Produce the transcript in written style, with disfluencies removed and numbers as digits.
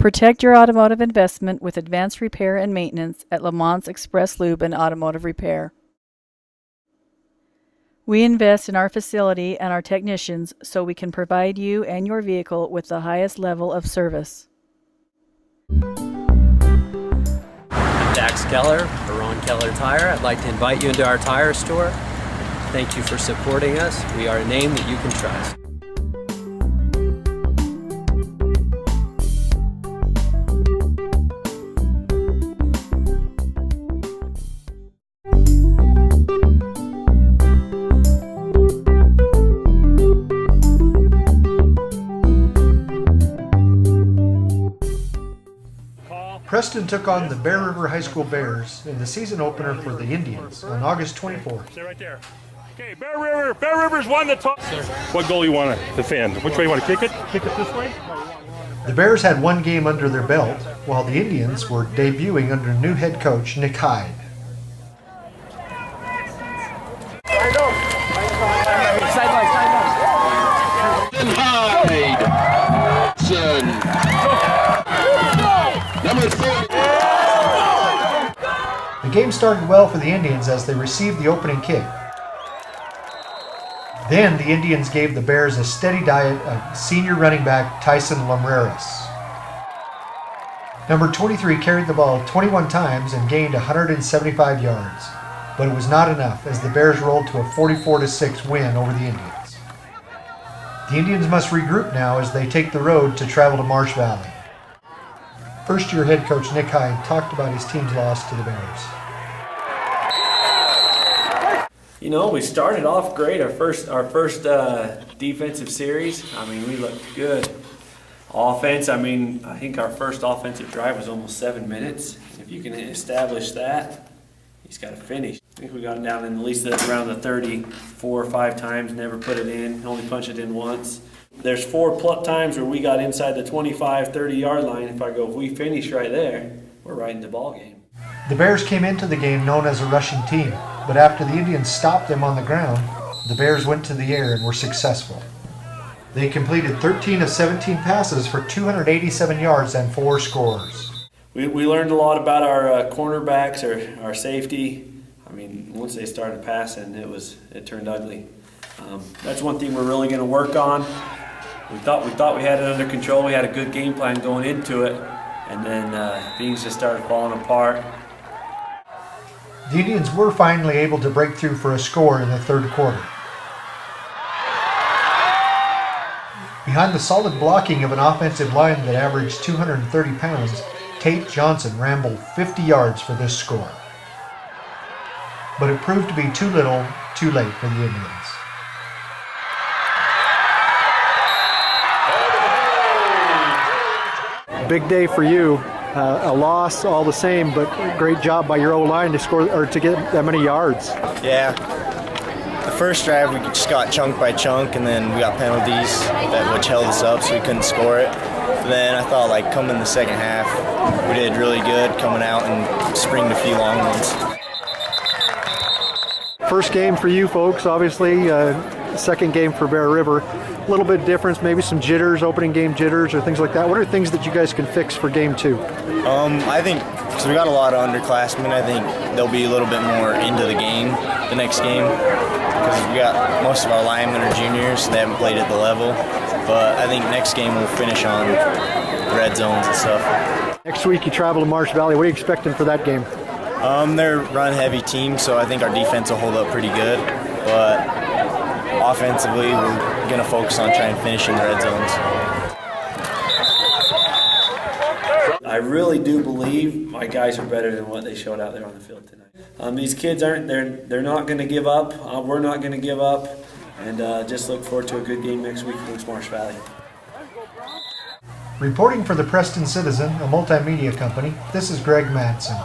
Protect your automotive investment with advanced repair and maintenance at Lamont's Express Lube and Automotive Repair. We invest in our facility and our technicians so we can provide you and your vehicle with the highest level of service. I'm Dax Keller for Ron Keller Tire. I'd like to invite you into our tire store. Thank you for supporting us. We are a name that you can trust. Preston took on the Bear River High School Bears in the season opener for the Indians on August 24th. Stay right there. Okay, Bear River's won the top. What goal you want to defend? Which way you want to kick it? Kick it this way? The Bears had one game under their belt, while the Indians were debuting under new head coach Nick Hyde. The game started well for the Indians as they received the opening kick. Then the Indians gave the Bears a steady diet of senior running back Tyson Lamreris. Number 23 carried the ball 21 times and gained 175 yards, but it was not enough as the Bears rolled to a 44-6 win over the Indians. The Indians must regroup now as they take the road to travel to Marsh Valley. First-year head coach Nick Hyde talked about his team's loss to the Bears. You know, we started off great. Our first defensive series. I mean, we looked good. Offense. I mean, I think our first offensive drive was almost 7 minutes. If you can establish that, he's got to finish. I think we got down in at least around the 34 or 5 times. Never put it in. Only punched it in once. There's 4 times where we got inside the 25, 30-yard line. If we finish right there, we're right in the ball game. The Bears came into the game known as a rushing team, but after the Indians stopped them on the ground, the Bears went to the air and were successful. They completed 13 of 17 passes for 287 yards and 4 scores. We learned a lot about our cornerbacks, our safety. I mean, once they started passing, it turned ugly. That's one thing we're really going to work on. We thought we had it under control. We had a good game plan going into it, and then things just started falling apart. The Indians were finally able to break through for a score in the third quarter. Behind the solid blocking of an offensive line that averaged 230 pounds, Tate Johnson rambled 50 yards for this score. But it proved to be too little, too late for the Indians. Big day for you. A loss all the same, but great job by your O-line to score or to get that many yards. Yeah. The first drive we just got chunk by chunk, and then we got penalties which held us up, so we couldn't score it. But then I thought, coming in the second half, we did really good coming out and springed a few long ones. First game for you folks, obviously. Second game for Bear River. A little bit difference, maybe some jitters, opening game jitters or things like that. What are things that you guys can fix for game 2? I think, so we got a lot of underclassmen. I think they'll be a little bit more into the game, the next game, because we got most of our linemen are juniors, so they haven't played at the level. But I think next game we'll finish on red zones and stuff. Next week you travel to Marsh Valley. What are you expecting for that game? They're a run-heavy team, so I think our defense will hold up pretty good. But offensively, we're going to focus on trying to finish in the red zones. I really do believe my guys are better than what they showed out there on the field tonight. These kids they're not going to give up. We're not going to give up. And just look forward to a good game next week against Marsh Valley. Reporting for the Preston Citizen, a multimedia company, this is Greg Madsen.